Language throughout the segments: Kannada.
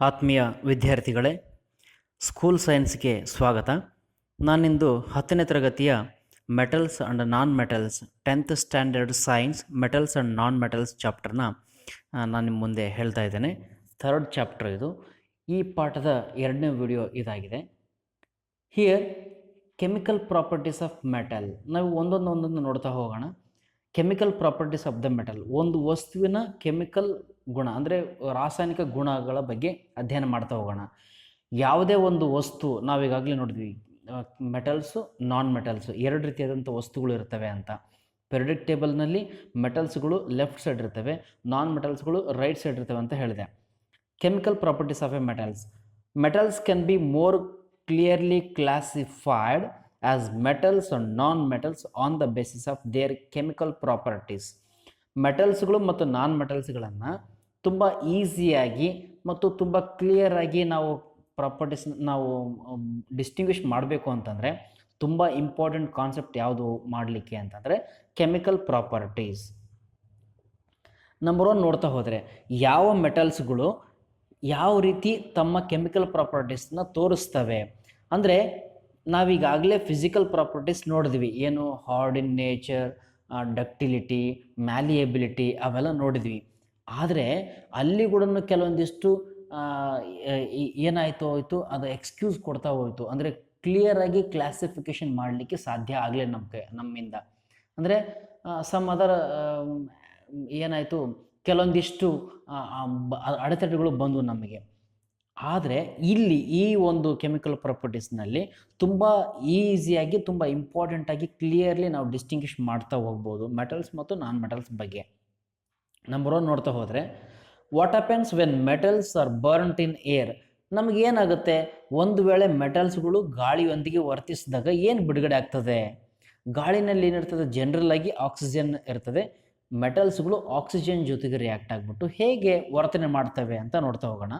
ಆತ್ಮೀಯ ವಿದ್ಯಾರ್ಥಿಗಳೇ, ಸ್ಕೂಲ್ ಸೈನ್ಸ್ಗೆ ಸ್ವಾಗತ. ನಾನಿಂದು 10ನೇ ತರಗತಿಯ metals and non metals 10th standard science metals and non metals ಚಾಪ್ಟರ್ನ ನಾನು ನಿಮ್ಮ ಮುಂದೆ ಹೇಳ್ತಾ ಇದ್ದೇನೆ. ಥರ್ಡ್ ಚಾಪ್ಟರ್ ಇದು. ಈ ಪಾಠದ 2ನೇ ವಿಡಿಯೋ ಇದಾಗಿದೆ. Here chemical properties of metal. ನಾವು ಒಂದೊಂದು ನೋಡ್ತಾ ಹೋಗೋಣ. Chemical properties of the metal, ಒಂದು ವಸ್ತುವಿನ ಕೆಮಿಕಲ್ ಗುಣ ಅಂದರೆ ರಾಸಾಯನಿಕ ಗುಣಗಳ ಬಗ್ಗೆ ಅಧ್ಯಯನ ಮಾಡ್ತಾ ಹೋಗೋಣ. ಯಾವುದೇ ಒಂದು ವಸ್ತು ನಾವೀಗಾಗಲೇ ನೋಡಿದ್ವಿ, ಮೆಟಲ್ಸು ನಾನ್ ಮೆಟಲ್ಸು ಎರಡು ರೀತಿಯಾದಂಥ ವಸ್ತುಗಳು ಇರ್ತವೆ ಅಂತ. ಪೆರಿಯೋಡಿಕ್ ಟೇಬಲ್ನಲ್ಲಿ ಮೆಟಲ್ಸ್ಗಳು ಲೆಫ್ಟ್ ಸೈಡ್ ಇರ್ತವೆ, ನಾನ್ ಮೆಟಲ್ಸ್ಗಳು ರೈಟ್ ಸೈಡ್ ಇರ್ತವೆ ಅಂತ ಹೇಳಿದೆ. Chemical properties of A metals. Metals can be more clearly classified as metals and non-metals on the basis of their chemical properties. ಮೆಟಲ್ಸ್ಗಳು ಮತ್ತು ನಾನ್ ಮೆಟಲ್ಸ್ಗಳನ್ನು ತುಂಬ ಈಸಿಯಾಗಿ ಮತ್ತು ತುಂಬ ಕ್ಲಿಯರಾಗಿ ನಾವು ಪ್ರಾಪರ್ಟೀಸ್ ನಾವು ಡಿಸ್ಟಿಂಗ್ವಿಷ್ ಮಾಡಬೇಕು ಅಂತಂದರೆ ತುಂಬ ಇಂಪಾರ್ಟೆಂಟ್ ಕಾನ್ಸೆಪ್ಟ್ ಯಾವುದು ಮಾಡಲಿಕ್ಕೆ ಅಂತಂದರೆ ಕೆಮಿಕಲ್ ಪ್ರಾಪರ್ಟೀಸ್. ನಂಬರ್ 1 ನೋಡ್ತಾ ಹೋದರೆ ಯಾವ ಮೆಟಲ್ಸ್ಗಳು ಯಾವ ರೀತಿ ತಮ್ಮ ಕೆಮಿಕಲ್ ಪ್ರಾಪರ್ಟೀಸ್ನ ತೋರಿಸ್ತವೆ ಅಂದರೆ, ನಾವೀಗಾಗಲೇ ಫಿಸಿಕಲ್ ಪ್ರಾಪರ್ಟೀಸ್ ನೋಡಿದ್ವಿ. ಏನು hard in nature, ductility, malleability ಅವೆಲ್ಲ ನೋಡಿದ್ವಿ. ಆದರೆ ಅಲ್ಲಿ ಕೂಡ ಕೆಲವೊಂದಿಷ್ಟು ಏನಾಯಿತು ಅದು ಎಕ್ಸ್ಕ್ಯೂಸ್ ಕೊಡ್ತಾ ಹೋಯಿತು. ಅಂದರೆ ಕ್ಲಿಯರಾಗಿ ಕ್ಲಾಸಿಫಿಕೇಷನ್ ಮಾಡಲಿಕ್ಕೆ ಸಾಧ್ಯ ಆಗಲೇ ನಮ್ಮಿಂದ. ಅಂದರೆ ಸಮ್ ಅದರ್ ಏನಾಯಿತು, ಕೆಲವೊಂದಿಷ್ಟು ಅಡೆತಡೆಗಳು ಬಂದು ನಮಗೆ. ಆದರೆ ಇಲ್ಲಿ ಈ ಒಂದು ಕೆಮಿಕಲ್ ಪ್ರಾಪರ್ಟೀಸ್ನಲ್ಲಿ ತುಂಬ ಈಸಿಯಾಗಿ ತುಂಬ ಇಂಪಾರ್ಟೆಂಟಾಗಿ ಕ್ಲಿಯರ್ಲಿ ನಾವು ಡಿಸ್ಟಿಂಗ್ವಿಷ್ ಮಾಡ್ತಾ ಹೋಗ್ಬೋದು ಮೆಟಲ್ಸ್ ಮತ್ತು ನಾನ್ ಮೆಟಲ್ಸ್ ಬಗ್ಗೆ. ನಂಬರ್ 1 ನೋಡ್ತಾ ಹೋದರೆ, what happens when metals are burnt in air. ನಮಗೇನಾಗುತ್ತೆ, ಒಂದು ವೇಳೆ ಮೆಟಲ್ಸ್ಗಳು ಗಾಳಿಯೊಂದಿಗೆ ವರ್ತಿಸಿದಾಗ ಏನು ಬಿಡುಗಡೆ ಆಗ್ತದೆ? ಗಾಳಿನಲ್ಲಿ ಏನಿರ್ತದೆ, ಜನರಲ್ ಆಗಿ ಆಕ್ಸಿಜನ್ ಇರ್ತದೆ. ಮೆಟಲ್ಸ್ಗಳು ಆಕ್ಸಿಜನ್ ಜೊತೆಗೆ ರಿಯಾಕ್ಟ್ ಆಗಿಬಿಟ್ಟು ಹೇಗೆ ವರ್ತನೆ ಮಾಡ್ತವೆ ಅಂತ ನೋಡ್ತಾ ಹೋಗೋಣ.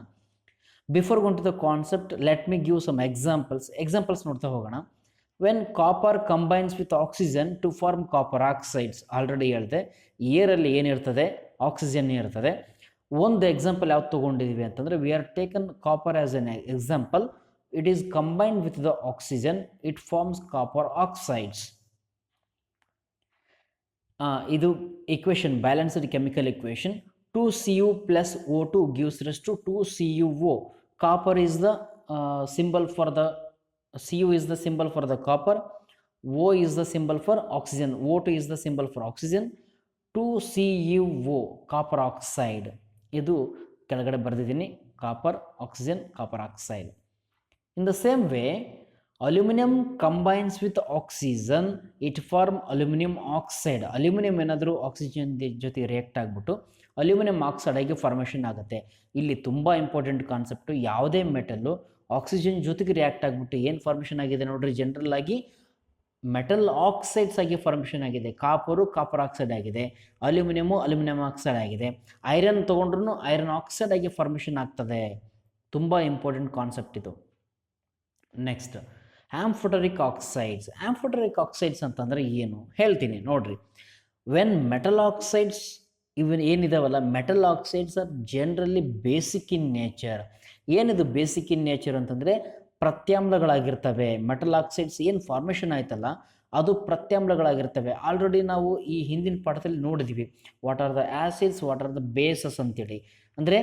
Before going to the concept, let me give some examples ನೋಡ್ತಾ ಹೋಗೋಣ. When copper combines with oxygen to form copper oxides. Already ಹೇಳಿದೆ, ಏರಲ್ಲಿ ಏನಿರ್ತದೆ, ಆಕ್ಸಿಜನ್ ಇರ್ತದೆ. ಒಂದು ಎಕ್ಸಾಂಪಲ್ ಯಾವ್ದು ತೊಗೊಂಡಿದ್ದೀವಿ ಅಂತಂದರೆ, we are taken copper as an example. It is combined with the oxygen, it forms copper oxides. ಇದು equation, balanced chemical equation. 2Cu plus O2 gives rise to 2CuO. Copper is the symbol for the, Cu is the symbol for the copper, O is the symbol for oxygen, O2 is the symbol for oxygen. 2CuO, copper oxide. ಇದು ಕೆಳಗಡೆ ಬರೆದಿದ್ದೀನಿ, copper oxygen, copper oxide. In the same way, aluminium combines with oxygen, it form aluminium oxide. Aluminium ಏನಾದರೂ ಆಕ್ಸಿಜನ್ ಜೊತೆ ರಿಯಾಕ್ಟ್ ಆಗಿಬಿಟ್ಟು ಅಲ್ಯೂಮಿನಿಯಂ ಆಕ್ಸೈಡ್ ಆಗಿ ಫಾರ್ಮೇಷನ್ ಆಗುತ್ತೆ. ಇಲ್ಲಿ ತುಂಬ ಇಂಪಾರ್ಟೆಂಟ್ ಕಾನ್ಸೆಪ್ಟು, ಯಾವುದೇ ಮೆಟಲ್ಲು ಆಕ್ಸಿಜನ್ ಜೊತೆಗೆ ರಿಯಾಕ್ಟ್ ಆಗಿಬಿಟ್ಟು ಏನು ಫಾರ್ಮೇಷನ್ ಆಗಿದೆ ನೋಡ್ರಿ, ಜನರಲ್ ಆಗಿ ಮೆಟಲ್ ಆಕ್ಸೈಡ್ಸ್ ಆಗಿ ಫಾರ್ಮೇಷನ್ ಆಗಿದೆ. ಕಾಪರು ಕಾಪರ್ ಆಕ್ಸೈಡ್ ಆಗಿದೆ, ಅಲ್ಯೂಮಿನಿಯಂ ಆಕ್ಸೈಡ್ ಆಗಿದೆ. ಐರನ್ ತೊಗೊಂಡ್ರೂ ಐರನ್ ಆಕ್ಸೈಡ್ ಆಗಿ ಫಾರ್ಮೇಷನ್ ಆಗ್ತದೆ. ತುಂಬ ಇಂಪಾರ್ಟೆಂಟ್ ಕಾನ್ಸೆಪ್ಟ್ ಇದು. ನೆಕ್ಸ್ಟ್, ಆಂಫೋಟರಿಕ್ ಆಕ್ಸೈಡ್ಸ್ ಅಂತಂದರೆ ಏನು ಹೇಳ್ತೀನಿ ನೋಡ್ರಿ. ವೆನ್ ಮೆಟಲ್ ಆಕ್ಸೈಡ್ಸ್ ಇವನ್ ಏನಿದಾವಲ್ಲ, metal oxides are generally basic in nature. ಏನಿದು ಬೇಸಿಕ್ ಇನ್ ನೇಚರ್ ಅಂತಂದರೆ ಪ್ರತ್ಯಾಮ್ಲಗಳಾಗಿರ್ತವೆ. ಮೆಟಲ್ ಆಕ್ಸೈಡ್ಸ್ ಏನು ಫಾರ್ಮೇಷನ್ ಆಯ್ತಲ್ಲ, ಅದು ಪ್ರತ್ಯಾಮ್ಲಗಳಾಗಿರ್ತವೆ. ಆಲ್ರೆಡಿ ನಾವು ಈ ಹಿಂದಿನ ಪಾಠದಲ್ಲಿ ನೋಡಿದ್ವಿ, what are the acids, what are the bases ಅಂತೇಳಿ. ಅಂದರೆ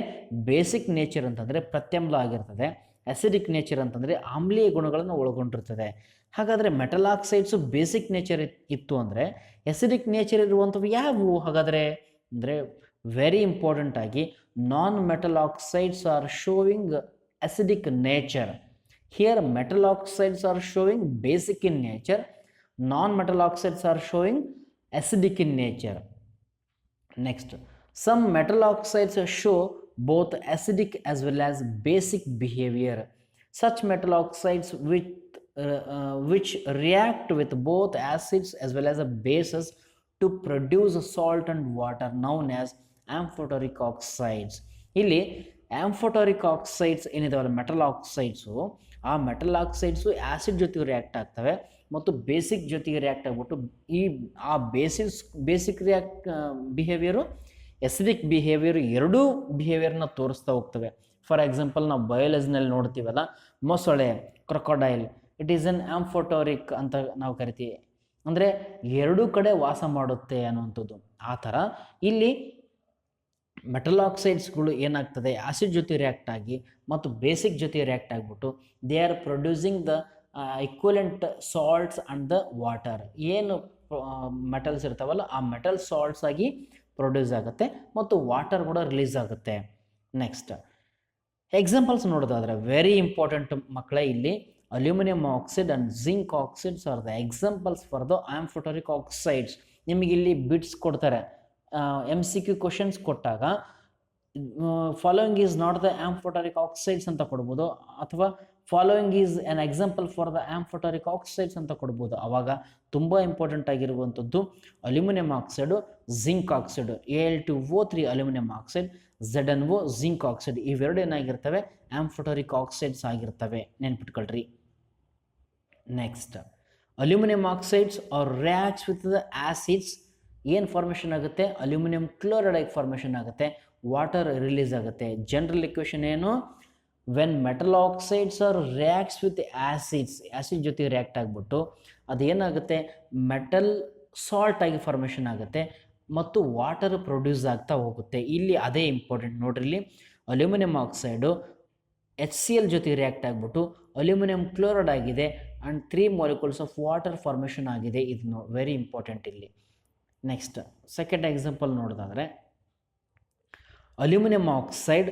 ಬೇಸಿಕ್ ನೇಚರ್ ಅಂತಂದರೆ ಪ್ರತ್ಯಾಮ್ಲ ಆಗಿರ್ತದೆ, ಅಸಿಡಿಕ್ ನೇಚರ್ ಅಂತಂದರೆ ಆಮ್ಲೀಯ ಗುಣಗಳನ್ನು ಒಳಗೊಂಡಿರ್ತದೆ. ಹಾಗಾದರೆ ಮೆಟಲ್ ಆಕ್ಸೈಡ್ಸು ಬೇಸಿಕ್ ನೇಚರ್ ಇತ್ತು ಅಂದರೆ ಅಸಿಡಿಕ್ ನೇಚರ್ ಇರುವಂಥವು ಯಾವುವು ಹಾಗಾದರೆ ಅಂದರೆ, ವೆರಿ ಇಂಪಾರ್ಟೆಂಟ್ ಆಗಿ non metal oxides R sowing acidic nature. Here metal oxides R sowing basic in nature, non metal oxides R sowing acidic in nature. Next, some metal oxides show both acidic as well as basic behavior. Such metal oxides which react with both acids as well as bases to produce salt and water known as amphoteric oxides. ಇಲ್ಲಿ ಆಂಫೋಟರಿಕ್ ಆಕ್ಸೈಡ್ಸ್ ಏನಿದಾವಲ್ಲ ಮೆಟಲ್ ಆಕ್ಸೈಡ್ಸು, ಆ ಮೆಟಲ್ ಆಕ್ಸೈಡ್ಸು ಆ್ಯಸಿಡ್ ಜೊತೆಗೆ ರಿಯಾಕ್ಟ್ ಆಗ್ತವೆ ಮತ್ತು ಬೇಸಿಕ್ ಜೊತೆಗೆ ರಿಯಾಕ್ಟ್ ಆಗಿಬಿಟ್ಟು ಆ ಬೇಸಿಕ್ ಬಿಹೇವಿಯರು ಎಸಿಡಿಕ್ ಬಿಹೇವಿಯರ್ ಎರಡೂ ಬಿಹೇವಿಯರ್ನ ತೋರಿಸ್ತಾ ಹೋಗ್ತವೆ. ಫಾರ್ ಎಕ್ಸಾಂಪಲ್ ನಾವು ಬಯಾಲಜಿನಲ್ಲಿ ನೋಡ್ತೀವಲ್ಲ, ಮೊಸಳೆ, ಕ್ರೊಕೊಡೈಲ್, ಇಟ್ ಈಸ್ ಅನ್ ಆಂಫೋಟೋರಿಕ್ ಅಂತ ನಾವು ಕರಿತೀವಿ, ಅಂದರೆ ಎರಡೂ ಕಡೆ ವಾಸ ಮಾಡುತ್ತೆ ಅನ್ನುವಂಥದ್ದು. ಆ ಥರ ಇಲ್ಲಿ ಮೆಟಲ್ ಆಕ್ಸೈಡ್ಸ್ಗಳು ಏನಾಗ್ತದೆ, ಆ್ಯಸಿಡ್ ಜೊತೆ ರಿಯಾಕ್ಟ್ ಆಗಿ ಮತ್ತು ಬೇಸಿಕ್ ಜೊತೆ ರಿಯಾಕ್ಟ್ ಆಗಿಬಿಟ್ಟು they are producing the equivalent salts and the water. ಏನು ಮೆಟಲ್ಸ್ ಇರ್ತಾವಲ್ಲ ಆ ಮೆಟಲ್ ಸಾಲ್ಟ್ಸ್ ಆಗಿ ಪ್ರೊಡ್ಯೂಸ್ ಆಗುತ್ತೆ ಮತ್ತು ವಾಟರ್ ಕೂಡ ರಿಲೀಸ್ ಆಗುತ್ತೆ. ನೆಕ್ಸ್ಟ್ ಎಕ್ಸಾಂಪಲ್ಸ್ ನೋಡೋದಾದ್ರೆ ವೆರಿ ಇಂಪಾರ್ಟೆಂಟ್ ಮಕ್ಕಳೇ, ಇಲ್ಲಿ aluminium oxide and zinc oxides are the examples for the ಆಂಫೋಟರಿಕ್ oxides. ನಿಮಗೆ ಇಲ್ಲಿ ಬಿಟ್ಸ್ ಕೊಡ್ತಾರೆ, MCQ ಕ್ವಶನ್ಸ್ ಕೊಟ್ಟಾಗ following is not the ಆಂಫೋಟರಿಕ್ oxides ಅಂತ ಕೊಡ್ಬೋದು, ಅಥವಾ following is an example for the ಆಂಫೋಟರಿಕ್ oxides ಅಂತ ಕೊಡ್ಬೋದು. ಆವಾಗ ತುಂಬ ಇಂಪಾರ್ಟೆಂಟ್ ಆಗಿರುವಂಥದ್ದು aluminium oxide, zinc oxide, Al2O3 aluminium oxide, ZnO zinc oxide, ಇವೆರಡು ಏನಾಗಿರ್ತವೆ, ಆಂಫೋಟರಿಕ್ ಆಕ್ಸೈಡ್ಸ್ ಆಗಿರ್ತವೆ, ನೆನ್ಪಿಟ್ಕೊಳ್ರಿ. Next aluminium oxides are reacts with the acids. ಏನು ಫಾರ್ಮೇಷನ್ ಆಗುತ್ತೆ, ಅಲ್ಯೂಮಿನಿಯಂ ಕ್ಲೋರೈಡ್ ಫಾರ್ಮೇಷನ್ ಆಗುತ್ತೆ, ವಾಟರ್ ರಿಲೀಸ್ ಆಗುತ್ತೆ. ಜನರಲ್ ಇಕ್ವೇಷನ್ ಏನು, when metal oxides R reacts with acids, acid ಜೊತೆ ರಿಯಾಕ್ಟ್ ಆಗಿಬಿಟ್ಟು ಅದೇನಾಗುತ್ತೆ, ಮೆಟಲ್ ಸಾಲ್ಟ್ ಆಗಿ ಫಾರ್ಮೇಷನ್ ಆಗುತ್ತೆ ಮತ್ತು ವಾಟರ್ ಪ್ರೊಡ್ಯೂಸ್ ಆಗ್ತಾ ಹೋಗುತ್ತೆ. ಇಲ್ಲಿ ಅದೇ ಇಂಪಾರ್ಟೆಂಟ್ ನೋಡ್ರಿ, ಇಲ್ಲಿ ಅಲ್ಯೂಮಿನಿಯಂ ಆಕ್ಸೈಡು HCl ಜೊತೆ ರಿಯಾಕ್ಟ್ ಆಗಿಬಿಟ್ಟು ಅಲ್ಯೂಮಿನಿಯಂ ಕ್ಲೋರೈಡ್ ಆಗಿದೆ and 3 molecules of water formation ಆಗಿದೆ. ಇದು ವೆರಿ ಇಂಪಾರ್ಟೆಂಟ್ ಇಲ್ಲಿ. ನೆಕ್ಸ್ಟ್ ಸೆಕೆಂಡ್ ಎಕ್ಸಾಂಪಲ್ ನೋಡೋದಾದರೆ, aluminium oxide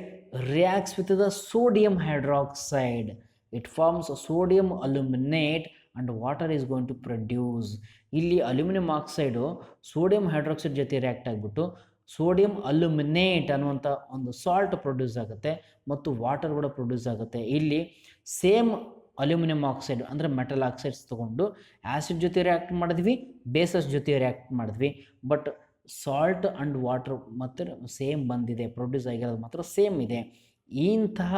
reacts with the sodium hydroxide, it forms sodium aluminate and water is going to produce. ಇಲ್ಲಿ ಅಲ್ಯೂಮಿನಿಯಂ ಆಕ್ಸೈಡು ಸೋಡಿಯಂ ಹೈಡ್ರಾಕ್ಸೈಡ್ ಜೊತೆ ರಿಯಾಕ್ಟ್ ಆಗಿಬಿಟ್ಟು ಸೋಡಿಯಂ ಅಲ್ಯೂಮಿನೇಟ್ ಅನ್ನುವಂಥ ಒಂದು ಸಾಲ್ಟ್ ಪ್ರೊಡ್ಯೂಸ್ ಆಗುತ್ತೆ ಮತ್ತು ವಾಟರ್ ಕೂಡ ಪ್ರೊಡ್ಯೂಸ್ ಆಗುತ್ತೆ. ಇಲ್ಲಿ ಸೇಮ್ ಅಲ್ಯೂಮಿನಿಯಂ ಆಕ್ಸೈಡ್ ಅಂದರೆ ಮೆಟಲ್ ಆಕ್ಸೈಡ್ಸ್ ತೊಗೊಂಡು ಆ್ಯಸಿಡ್ ಜೊತೆ ರಿಯಾಕ್ಟ್ ಮಾಡಿದ್ವಿ, ಬೇಸಸ್ ಜೊತೆ ರಿಯಾಕ್ಟ್ ಮಾಡಿದ್ವಿ, ಬಟ್ ಸಾಲ್ಟ್ ಆ್ಯಂಡ್ ವಾಟರ್ ಮಾತ್ರ ಸೇಮ್ ಬಂದಿದೆ, ಪ್ರೊಡ್ಯೂಸ್ ಆಗಿರೋದು ಮಾತ್ರ ಸೇಮ್ ಇದೆ. ಇಂತಹ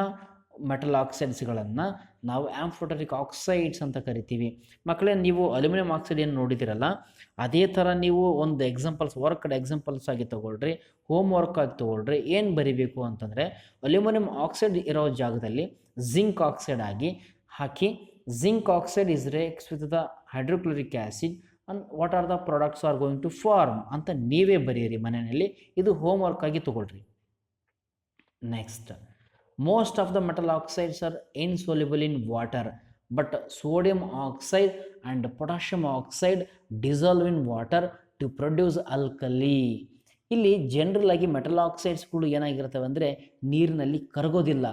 ಮೆಟಲ್ ಆಕ್ಸೈಡ್ಸ್ಗಳನ್ನು ನಾವು ಆಂಫೋಟರಿಕ್ ಆಕ್ಸೈಡ್ಸ್ ಅಂತ ಕರಿತೀವಿ. ಮಕ್ಕಳೇ, ನೀವು ಅಲ್ಯೂಮಿನಿಯಂ ಆಕ್ಸೈಡ್ ಏನು ನೋಡಿದಿರಲ್ಲ, ಅದೇ ಥರ ನೀವು ಒಂದು ಎಕ್ಸಾಂಪಲ್ಸ್ ವರ್ಕ್ಡ್ ಎಕ್ಸಾಂಪಲ್ಸ್ ಆಗಿ ತೊಗೊಳ್ರಿ, ಹೋಮ್ ವರ್ಕ್ ಆಗಿ ತೊಗೊಳ್ರಿ. ಏನು ಬರಿಬೇಕು ಅಂತಂದರೆ, ಅಲ್ಯೂಮಿನಿಯಂ ಆಕ್ಸೈಡ್ ಇರೋ ಜಾಗದಲ್ಲಿ ಜಿಂಕ್ ಆಕ್ಸೈಡ್ ಆಗಿ ಹಾಕಿ, zinc oxide is reacts with the hydrochloric acid and what are the products are going to form ಅಂತ ನೀವೇ ಬರೆಯಿರಿ ಮನೆಯಲ್ಲಿ. ಇದು ಹೋಮ್ ವರ್ಕ್ ಆಗಿ ತೊಗೊಳ್ರಿ. Next, most of the metal oxides are insoluble in water, but sodium oxide and potassium oxide dissolve in water to produce alkali. ಇಲ್ಲಿ ಜನರಲ್ ಆಗಿ ಮೆಟಲ್ ಆಕ್ಸೈಡ್ಸ್ಗಳು ಏನಾಗಿರ್ತವೆ ಅಂದರೆ ನೀರಿನಲ್ಲಿ ಕರಗೋದಿಲ್ಲ,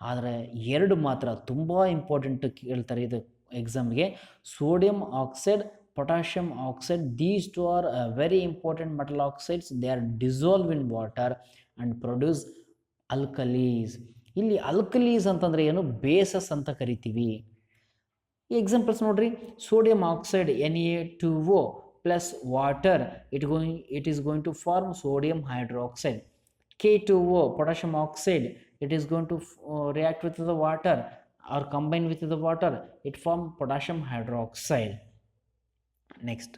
ಆದರೆ ಎರಡು ಮಾತ್ರ ತುಂಬ ಇಂಪಾರ್ಟೆಂಟ್ ಕೇಳ್ತಾರೆ ಇದು ಎಕ್ಸಾಮ್ಗೆ. Sodium oxide, potassium oxide, these two are very important metal oxides. They are dissolved in water and produce alkalis. ಇಲ್ಲಿ ಅಲ್ಕಲೀಸ್ ಅಂತಂದರೆ ಏನು, ಬೇಸಸ್ ಅಂತ ಕರಿತೀವಿ. ಈ ಎಕ್ಸಾಂಪಲ್ಸ್ ನೋಡ್ರಿ, sodium oxide Na2O plus water, it is going to form sodium hydroxide. K2O potassium oxide, it is going to react with the water or combine with the water, it forms potassium hydroxide. Next,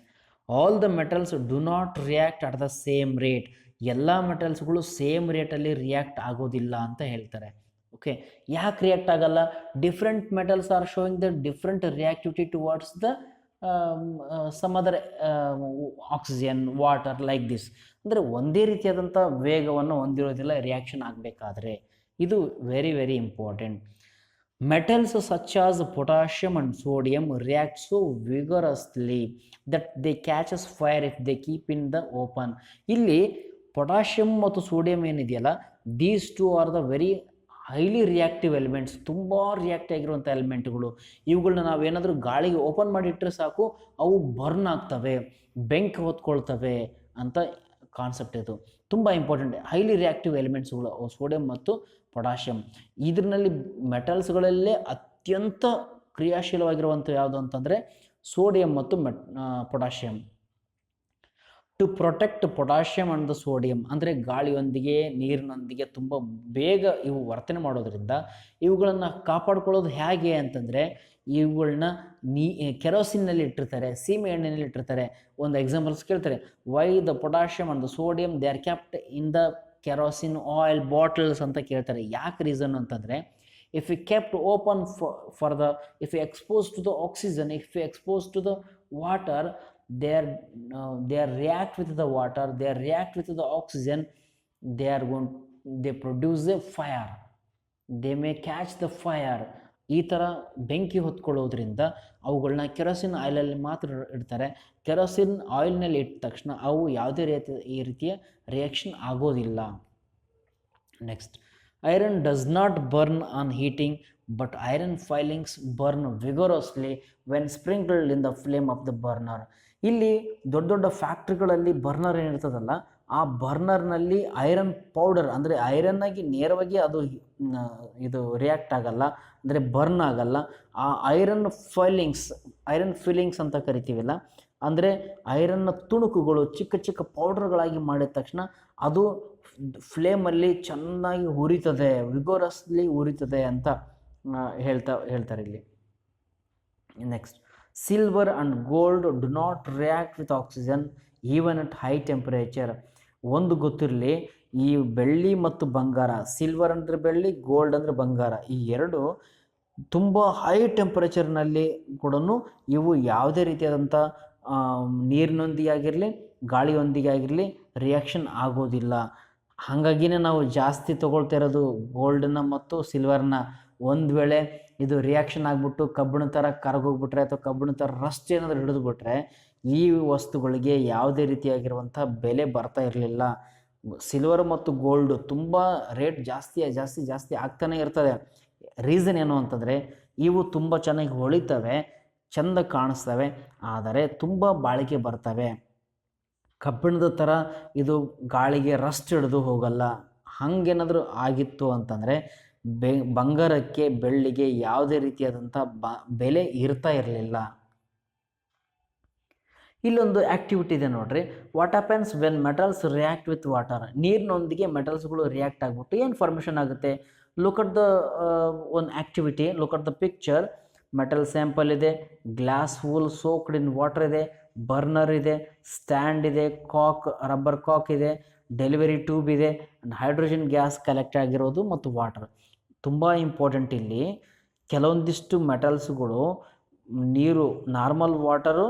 all the metals do not react at the same rate. ಎಲ್ಲ ಮೆಟಲ್ಸ್ಗಳು ಸೇಮ್ ರೇಟಲ್ಲಿ ರಿಯಾಕ್ಟ್ ಆಗೋದಿಲ್ಲ ಅಂತ ಹೇಳ್ತಾರೆ. ಓಕೆ, ಯಾಕೆ ರಿಯಾಕ್ಟ್ ಆಗಲ್ಲ? Different metals are showing the different reactivity towards the some other oxygen, water, like this. ಅಂದರೆ ಒಂದೇ ರೀತಿಯಾದಂಥ ವೇಗವನ್ನು ಹೊಂದಿರೋದಿಲ್ಲ ರಿಯಾಕ್ಷನ್ ಆಗಬೇಕಾದ್ರೆ. ಇದು very very important. Metals such as potassium and sodium react so vigorously that they catches fire if they keep in the open. ಇಲ್ಲಿ ಪೊಟ್ಯಾಷಿಯಮ್ ಮತ್ತು ಸೋಡಿಯಂ ಏನಿದೆಯಲ್ಲ, these two are the very highly reactive elements, ತುಂಬ ರಿಯಾಕ್ಟ್ ಆಗಿರುವಂಥ ಎಲಿಮೆಂಟ್ಗಳು. ಇವುಗಳನ್ನ ನಾವೇನಾದರೂ ಗಾಳಿಗೆ ಓಪನ್ ಮಾಡಿಟ್ಟರೆ ಸಾಕು, ಅವು ಬರ್ನ್ ಆಗ್ತವೆ, ಬೆಂಕಿ ಹೊತ್ಕೊಳ್ತವೆ ಅಂತ ಕಾನ್ಸೆಪ್ಟ್ ಇದು. ತುಂಬ ಇಂಪಾರ್ಟೆಂಟ್ ಹೈಲಿ ರಿಯಾಕ್ಟಿವ್ ಎಲಿಮೆಂಟ್ಸ್ಗಳು ಸೋಡಿಯಂ ಮತ್ತು ಪೊಟ್ಯಾಷಿಯಮ್. ಇದರಲ್ಲಿ ಮೆಟಲ್ಸ್ಗಳಲ್ಲೇ ಅತ್ಯಂತ ಕ್ರಿಯಾಶೀಲವಾಗಿರುವಂಥ ಯಾವುದು ಅಂತಂದರೆ ಸೋಡಿಯಂ ಮತ್ತು potassium. To protect potassium and the sodium, ಅಂದರೆ ಗಾಳಿಯೊಂದಿಗೆ ನೀರಿನೊಂದಿಗೆ ತುಂಬ ಬೇಗ ಇವು ವರ್ತನೆ ಮಾಡೋದ್ರಿಂದ ಇವುಗಳನ್ನು ಕಾಪಾಡ್ಕೊಳ್ಳೋದು ಹೇಗೆ ಅಂತಂದರೆ ಇವುಗಳನ್ನ ಕೆರೋಸಿನ್ನಲ್ಲಿ ಇಟ್ಟಿರ್ತಾರೆ, ಸೀಮೆ ಎಣ್ಣೆಯಲ್ಲಿ ಇಟ್ಟಿರ್ತಾರೆ. ಒಂದು ಎಕ್ಸಾಂಪಲ್ಸ್ ಕೇಳ್ತಾರೆ, why the potassium and the sodium they are ಕ್ಯಾಪ್ಟ್ in the kerosene oil bottles ಅಂತ ಕೇಳ್ತಾರೆ. ಯಾಕೆ ರೀಸನ್ ಅಂತಂದರೆ, if we kept open for the, if we exposed to the oxygen, if we exposed to the water, they react with the water, they react with the oxygen, they produce a fire, they may catch the fire. ಈ ಥರ ಬೆಂಕಿ ಹೊತ್ಕೊಳ್ಳೋದ್ರಿಂದ ಅವುಗಳನ್ನ ಕೆರೋಸಿನ್ ಆಯಿಲಲ್ಲಿ ಮಾತ್ರ ಇಡ್ತಾರೆ. ಕೆರೋಸಿನ್ ಆಯಿಲ್ನಲ್ಲಿ ಇಟ್ಟ ತಕ್ಷಣ ಅವು ಯಾವುದೇ ರೀತಿಯ ರಿಯಾಕ್ಷನ್ ಆಗೋದಿಲ್ಲ. Next, iron does not burn on heating, but iron filings burn vigorously when sprinkled in the flame of the burner. ಇಲ್ಲಿ ದೊಡ್ಡ ದೊಡ್ಡ ಫ್ಯಾಕ್ಟ್ರಿಗಳಲ್ಲಿ ಬರ್ನರ್ ಏನಿರ್ತದಲ್ಲ, ಆ ಬರ್ನರ್ನಲ್ಲಿ ಐರನ್ ಪೌಡರ್ ಅಂದರೆ ಐರನ್ ಆಗಿ ನೇರವಾಗಿ ಅದು ಇದು ರಿಯಾಕ್ಟ್ ಆಗಲ್ಲ, ಅಂದರೆ ಬರ್ನ್ ಆಗಲ್ಲ. ಆ ಐರನ್ ಫಿಲ್ಲಿಂಗ್ಸ್ ಅಂತ ಕರಿತೀವಲ್ಲ, ಅಂದರೆ ಐರನ್ನ ತುಣುಕುಗಳು ಚಿಕ್ಕ ಚಿಕ್ಕ ಪೌಡರ್ಗಳಾಗಿ ಮಾಡಿದ ತಕ್ಷಣ ಅದು ಫ್ಲೇಮಲ್ಲಿ ಚೆನ್ನಾಗಿ ಉರಿತದೆ, ವಿಗೋರಸ್ಲಿ ಉರಿತದೆ ಅಂತ ಹೇಳ್ತಾರೆ ಇಲ್ಲಿ. Next, silver and gold do not react with oxygen even at high temperature. ಒಂದು ಗೊತ್ತಿರಲಿ, ಈ ಬೆಳ್ಳಿ ಮತ್ತು ಬಂಗಾರ, ಸಿಲ್ವರ್ ಅಂದರೆ ಬೆಳ್ಳಿ, ಗೋಲ್ಡ್ ಅಂದರೆ ಬಂಗಾರ, ಈ ಎರಡು ತುಂಬ ಹೈ ಟೆಂಪರೇಚರ್ನಲ್ಲಿ ಕೂಡ ಇವು ಯಾವುದೇ ರೀತಿಯಾದಂಥ ನೀರಿನೊಂದಿಗೆ ಆಗಿರಲಿ ಗಾಳಿಯೊಂದಿಗೆ ಆಗಿರಲಿ ರಿಯಾಕ್ಷನ್ ಆಗೋದಿಲ್ಲ. ಹಾಗಾಗಿನೇ ನಾವು ಜಾಸ್ತಿ ತೊಗೊಳ್ತಾ ಇರೋದು ಗೋಲ್ಡನ್ನ ಮತ್ತು ಸಿಲ್ವರ್ನ. ಒಂದು ವೇಳೆ ಇದು ರಿಯಾಕ್ಷನ್ ಆಗಿಬಿಟ್ಟು ಕಬ್ಬಿಣ ಥರ ಕರಗೋಗ್ಬಿಟ್ರೆ ಅಥವಾ ಕಬ್ಬಿಣ ಥರ ರಸ್ಟ್ ಏನಾದರೂ ಹಿಡಿದುಬಿಟ್ರೆ ಈ ವಸ್ತುಗಳಿಗೆ ಯಾವುದೇ ರೀತಿಯಾಗಿರುವಂಥ ಬೆಲೆ ಬರ್ತಾ ಇರಲಿಲ್ಲ. ಸಿಲ್ವರ್ ಮತ್ತು ಗೋಲ್ಡು ತುಂಬ ರೇಟ್ ಜಾಸ್ತಿ ಆಗ್ತಾನೆ ಇರ್ತದೆ. ರೀಸನ್ ಏನು ಅಂತಂದರೆ, ಇವು ತುಂಬ ಚೆನ್ನಾಗಿ ಹೊಳಿತವೆ, ಚೆಂದ ಕಾಣಿಸ್ತವೆ, ಆದರೆ ತುಂಬ ಬಾಳಿಕೆ ಬರ್ತವೆ. ಕಬ್ಬಿಣದ ಥರ ಇದು ಗಾಳಿಗೆ ರಸ್ಟ್ ಹಿಡಿದು ಹೋಗಲ್ಲ. ಹಾಗೇನಾದರೂ ಆಗಿತ್ತು ಅಂತಂದರೆ ಬಂಗಾರಕ್ಕೆ ಬೆಳ್ಳಿಗೆ ಯಾವುದೇ ರೀತಿಯಾದಂಥ ಬೆಲೆ ಇರ್ತಾ ಇರಲಿಲ್ಲ. ಇಲ್ಲೊಂದು ಆ್ಯಕ್ಟಿವಿಟಿ ಇದೆ ನೋಡ್ರಿ, what happens when metals react with water. ನೀರಿನೊಂದಿಗೆ ಮೆಟಲ್ಸ್ಗಳು ರಿಯಾಕ್ಟ್ ಆಗಿಬಿಟ್ಟು ಏನು ಫಾರ್ಮೇಷನ್ ಆಗುತ್ತೆ? ಲುಕ್ ಅಟ್ ದ ಒಂದು activity, look at the picture. Metal sample ಇದೆ, glass wool soaked in water ಇದೆ, ಬರ್ನರ್ ಇದೆ, ಸ್ಟ್ಯಾಂಡ್ ಇದೆ, ರಬ್ಬರ್ ಕಾಕ್ ಇದೆ, ಡೆಲಿವರಿ ಟ್ಯೂಬ್ ಇದೆ, ಹೈಡ್ರೋಜನ್ ಗ್ಯಾಸ್ ಕಲೆಕ್ಟ್ ಆಗಿರೋದು ಮತ್ತು ವಾಟರ್. ತುಂಬ ಇಂಪಾರ್ಟೆಂಟ್ ಇಲ್ಲಿ, ಕೆಲವೊಂದಿಷ್ಟು ಮೆಟಲ್ಸ್ಗಳು ನೀರು ನಾರ್ಮಲ್ ವಾಟರು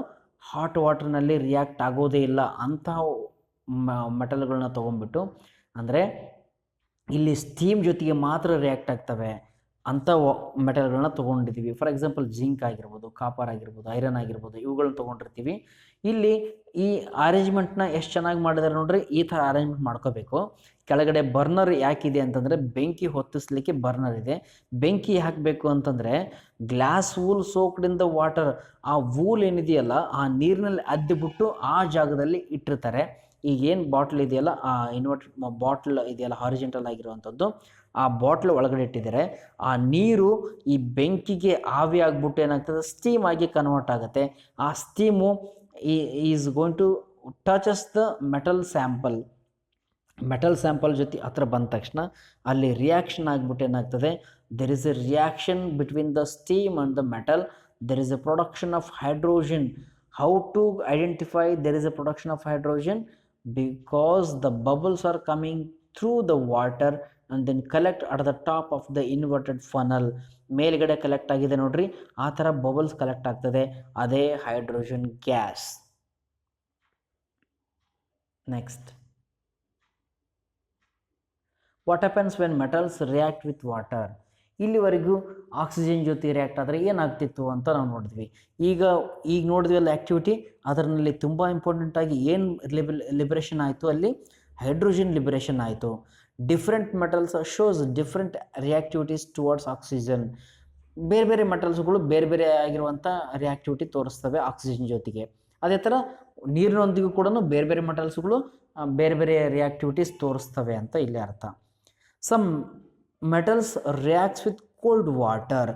ಹಾಟ್ ವಾಟರ್ನಲ್ಲಿ ರಿಯಾಕ್ಟ್ ಆಗೋದೇ ಇಲ್ಲ. ಅಂತಹ ಮೆಟಲ್ಗಳನ್ನ ತೊಗೊಂಡ್ಬಿಟ್ಟು, ಅಂದರೆ ಇಲ್ಲಿ ಸ್ಟೀಮ್ ಜೊತೆಗೆ ಮಾತ್ರ ರಿಯಾಕ್ಟ್ ಆಗ್ತವೆ ಅಂಥ ಮೆಟಲ್ಗಳನ್ನ ತೊಗೊಂಡಿದ್ದೀವಿ. ಫಾರ್ ಎಕ್ಸಾಂಪಲ್ ಜಿಂಕ್ ಆಗಿರ್ಬೋದು, ಕಾಪರ್ ಆಗಿರ್ಬೋದು, ಐರನ್ ಆಗಿರ್ಬೋದು, ಇವುಗಳನ್ನ ತೊಗೊಂಡಿರ್ತೀವಿ. ಇಲ್ಲಿ ಈ ಅರೇಂಜ್ಮೆಂಟ್ನ ಎಷ್ಟು ಚೆನ್ನಾಗಿ ಮಾಡಿದ್ದಾರೆ ನೋಡ್ರಿ. ಈ ಥರ ಅರೇಂಜ್ಮೆಂಟ್ ಮಾಡ್ಕೋಬೇಕು. ಕೆಳಗಡೆ ಬರ್ನರ್ ಯಾಕಿದೆ ಅಂತಂದರೆ ಬೆಂಕಿ ಹೊತ್ತಿಸ್ಲಿಕ್ಕೆ ಬರ್ನರ್ ಇದೆ. ಬೆಂಕಿ ಹಾಕಬೇಕು ಅಂತಂದರೆ glass wool soaked in the water, ಆ ವೂಲ್ ಏನಿದೆಯಲ್ಲ ಆ ನೀರಿನಲ್ಲಿ ಅದ್ದಿಬಿಟ್ಟು ಆ ಜಾಗದಲ್ಲಿ ಇಟ್ಟಿರ್ತಾರೆ. ಈಗೇನು ಬಾಟ್ಲ್ ಇದೆಯಲ್ಲ, ಆ ಇನ್ವರ್ಟೆಡ್ ಬಾಟ್ಲ್ ಇದೆಯಲ್ಲ ಹಾರಿಜೆಂಟಲ್ ಆಗಿರುವಂಥದ್ದು, ಆ ಬಾಟ್ಲ್ ಒಳಗಡೆ ಇಟ್ಟಿದ್ದಾರೆ. ಆ ನೀರು ಈ ಬೆಂಕಿಗೆ ಆವಿ ಆಗಿಬಿಟ್ಟು ಏನಾಗ್ತದೆ, ಸ್ಟೀಮ್ ಆಗಿ ಕನ್ವರ್ಟ್ ಆಗುತ್ತೆ. ಆ steam is going to touches the metal sample ಜೊತೆ ಹತ್ರ ಬಂದ ತಕ್ಷಣ ಅಲ್ಲಿ ರಿಯಾಕ್ಷನ್ ಆಗಿಬಿಟ್ಟು ಏನಾಗ್ತದೆ, there is a reaction between the steam and the metal, there is a production of hydrogen. How to identify there is a production of hydrogen? Because the bubbles are coming through the water and then collect at the top of the inverted funnel. ಮೇಲ್ಗಡೆ ಕಲೆಕ್ಟ್ ಆಗಿದೆ ನೋಡ್ರಿ, ಆ ಥರ ಬಬಲ್ಸ್ ಕಲೆಕ್ಟ್ ಆಗ್ತದೆ, ಅದೇ hydrogen gas. Next, what happens when metals react with water. ಇಲ್ಲಿವರೆಗೂ ಆಕ್ಸಿಜನ್ ಜೊತೆ ರಿಯಾಕ್ಟ್ ಆದರೆ ಏನಾಗ್ತಿತ್ತು ಅಂತ ನಾವು ನೋಡಿದ್ವಿ. ಈಗ ನೋಡಿದ್ವಲ್ಲ ಆ್ಯಕ್ಟಿವಿಟಿ, ಅದರಲ್ಲಿ ತುಂಬ ಇಂಪಾರ್ಟೆಂಟಾಗಿ ಏನು ಲಿಬರೇಷನ್ ಆಯಿತು, ಅಲ್ಲಿ ಹೈಡ್ರೋಜನ್ ಲಿಬರೇಷನ್ ಆಯಿತು. Different metals shows different reactivities towards oxygen. ಬೇರೆ ಬೇರೆ ಮೆಟಲ್ಸ್ಗಳು ಬೇರೆ ಬೇರೆ ಆಗಿರುವಂಥ ರಿಯಾಕ್ಟಿವಿಟಿ ತೋರಿಸ್ತವೆ ಆಕ್ಸಿಜನ್ ಜೊತೆಗೆ. ಅದೇ ಥರ ನೀರಿನೊಂದಿಗೂ ಕೂಡ ಬೇರೆ ಬೇರೆ ಮೆಟಲ್ಸ್ಗಳು ಬೇರೆ ಬೇರೆ ರಿಯಾಕ್ಟಿವಿಟೀಸ್ ತೋರಿಸ್ತವೆ ಅಂತ ಇಲ್ಲಿ ಅರ್ಥ. Some metals reacts with cold water.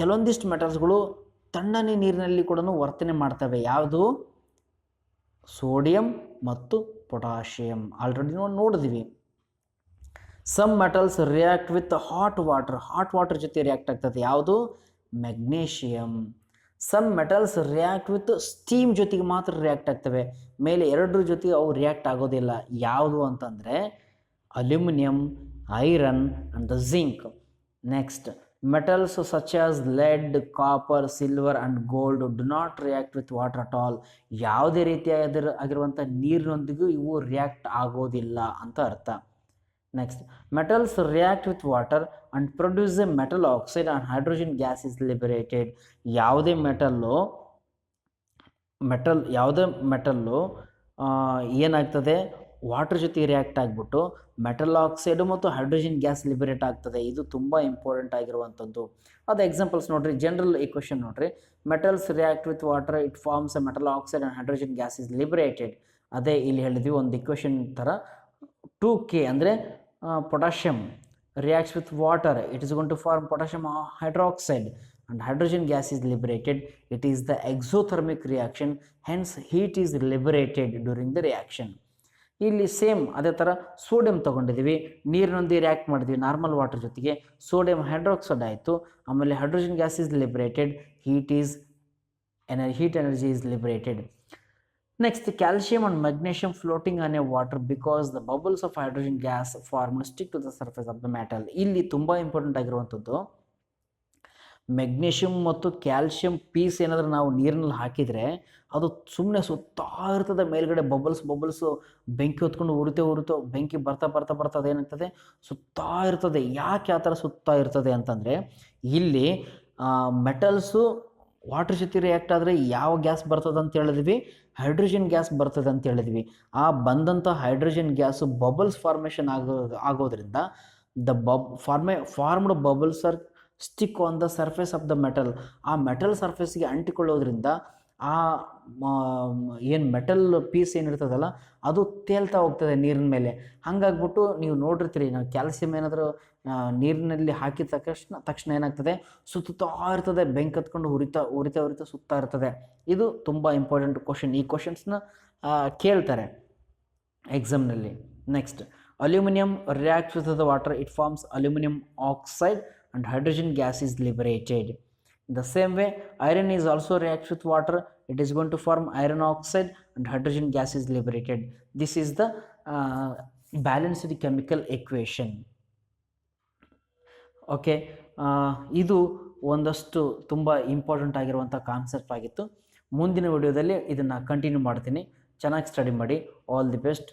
ಕೆಲವೊಂದಿಷ್ಟು ಮೆಟಲ್ಸ್ಗಳು ತಣ್ಣನೆ ನೀರಿನಲ್ಲಿ ಕೂಡ ವರ್ತನೆ ಮಾಡ್ತವೆ. ಯಾವುದು? ಸೋಡಿಯಂ ಮತ್ತು ಪೊಟ್ಯಾಷಿಯಂ ಆಲ್ರೆಡಿ ನೋಡಿದ್ವಿ. Some metals react with hot water ಜೊತೆ ರಿಯಾಕ್ಟ್ ಆಗ್ತದೆ, ಯಾವುದು? Magnesium. Some metals react with steam ಜೊತೆಗೆ ಮಾತ್ರ ರಿಯಾಕ್ಟ್ ಆಗ್ತವೆ, ಮೇಲೆ ಎರಡರ ಜೊತೆಗೆ ಅವು ರಿಯಾಕ್ಟ್ ಆಗೋದಿಲ್ಲ. ಯಾವುದು ಅಂತಂದರೆ aluminium, iron and the zinc. Next, metals such as lead, copper, silver and gold do not react with water at all. ಯಾವುದೇ ಆಗಿರುವಂಥ ನೀರಿನೊಂದಿಗೂ ಇವು ರಿಯಾಕ್ಟ್ ಆಗೋದಿಲ್ಲ ಅಂತ ಅರ್ಥ. Next, metals react with water and produce a metal oxide and hydrogen gas is liberated. ಯಾವುದೇ ಮೆಟಲ್ಲು ಏನಾಗ್ತದೆ, ವಾಟರ್ ಜೊತೆ ರಿಯಾಕ್ಟ್ ಆಗಿಬಿಟ್ಟು ಮೆಟಲ್ ಆಕ್ಸೈಡು ಮತ್ತು ಹೈಡ್ರೋಜನ್ ಗ್ಯಾಸ್ ಲಿಬರೇಟ್ ಆಗ್ತದೆ. ಇದು ತುಂಬ ಇಂಪಾರ್ಟೆಂಟ್ ಆಗಿರುವಂಥದ್ದು. ಅದು ಎಕ್ಸಾಂಪಲ್ಸ್ ನೋಡಿರಿ, ಜನರಲ್ ಈಕ್ವೇಷನ್ ನೋಡಿರಿ, metals react with water it forms a metal oxide and hydrogen gas is liberated. ಅದೇ ಇಲ್ಲಿ ಹೇಳಿದ್ವಿ ಒಂದು ಈಕ್ವೇಷನ್ ಥರ. 2K ಅಂದರೆ potassium reacts with water, it is going to form potassium hydroxide and hydrogen gas is liberated. It is the exothermic reaction, hence heat is liberated during the reaction. ಇಲ್ಲಿ ಸೇಮ್ ಅದೇ ಥರ ಸೋಡಿಯಂ ತೊಗೊಂಡಿದ್ದೀವಿ, ನೀರಿನೊಂದಿಗೆ ರಿಯಾಕ್ಟ್ ಮಾಡಿದ್ವಿ ನಾರ್ಮಲ್ ವಾಟರ್ ಜೊತೆಗೆ, ಸೋಡಿಯಂ ಹೈಡ್ರಾಕ್ಸೈಡ್ ಆಯಿತು, ಆಮೇಲೆ hydrogen gas is liberated, heat energy is liberated. Next, calcium and magnesium floating on a water because the bubbles of hydrogen gas formed stick to the surface of the metal. ಇಲ್ಲಿ ತುಂಬ ಇಂಪಾರ್ಟೆಂಟ್ ಆಗಿರುವಂಥದ್ದು, ಮೆಗ್ನೀಷಿಯಮ್ ಮತ್ತು ಕ್ಯಾಲ್ಶಿಯಂ ಪೀಸ್ ಏನಾದರೂ ನಾವು ನೀರಿನಲ್ಲಿ ಹಾಕಿದರೆ ಅದು ಸುಮ್ಮನೆ ಸುತ್ತಾ ಇರ್ತದೆ, ಮೇಲ್ಗಡೆ ಬಬಲ್ಸು ಬೆಂಕಿ ಹೊತ್ಕೊಂಡು ಉರಿತೋ ಬೆಂಕಿ ಬರ್ತಾ ಅದೇನಾಗ್ತದೆ, ಸುತ್ತಾ ಇರ್ತದೆ. ಯಾಕೆ ಆ ಥರ ಸುತ್ತಾ ಇರ್ತದೆ ಅಂತಂದರೆ, ಇಲ್ಲಿ ಮೆಟಲ್ಸು ವಾಟರ್ ಜೊತೆ ರಿಯಾಕ್ಟ್ ಆದರೆ ಯಾವ ಗ್ಯಾಸ್ ಬರ್ತದೆ ಅಂತ ಹೇಳಿದ್ವಿ, ಹೈಡ್ರೋಜನ್ ಗ್ಯಾಸ್ ಬರ್ತದೆ ಅಂತ ಹೇಳಿದ್ವಿ. ಆ ಬಂದಂಥ ಹೈಡ್ರೋಜನ್ ಗ್ಯಾಸು ಬಬಲ್ಸ್ ಫಾರ್ಮೇಷನ್ ಆಗೋದ್ರಿಂದ formed bubbles are stick on the surface of the metal. ಆ ಮೆಟಲ್ ಸರ್ಫೇಸ್ಗೆ ಅಂಟಿಕೊಳ್ಳೋದ್ರಿಂದ ಆ ಏನು ಮೆಟಲ್ ಪೀಸ್ ಏನಿರ್ತದಲ್ಲ ಅದು ತೇಲ್ತಾ ಹೋಗ್ತದೆ ನೀರಿನ ಮೇಲೆ. ಹಾಗಾಗ್ಬಿಟ್ಟು ನೀವು ನೋಡಿರ್ತೀರಿ, ನಾವು ಕ್ಯಾಲ್ಸಿಯಂ ಏನಾದರೂ ನೀರಿನಲ್ಲಿ ಹಾಕಿದ ತಕ್ಷಣ ಏನಾಗ್ತದೆ, ಸುತ್ತಾ ಇರ್ತದೆ, ಬೆಂಕಿ ಹತ್ಕೊಂಡು ಉರಿತಾ ಸುತ್ತಾ ಇರ್ತದೆ. ಇದು ತುಂಬ ಇಂಪಾರ್ಟೆಂಟ್ ಕ್ವಶನ್. ಈ ಕ್ವಶನ್ಸ್ನ ಕೇಳ್ತಾರೆ ಎಕ್ಸಾಮ್ನಲ್ಲಿ. Next, aluminium reacts with the water, it forms aluminium oxide and hydrogen gas is liberated. In the same way, iron is also reacts with water, it is going to form iron oxide and hydrogen gas is liberated. This is the balanced chemical equation. Okay, ಇದು ಒಂದಷ್ಟು ತುಂಬ ಇಂಪಾರ್ಟೆಂಟ್ ಆಗಿರುವಂಥ ಕಾನ್ಸೆಪ್ಟ್ ಆಗಿತ್ತು. ಮುಂದಿನ ವಿಡಿಯೋದಲ್ಲಿ ಇದನ್ನು ಕಂಟಿನ್ಯೂ ಮಾಡ್ತೀನಿ. ಚೆನ್ನಾಗಿ ಸ್ಟಡಿ ಮಾಡಿ. All the best.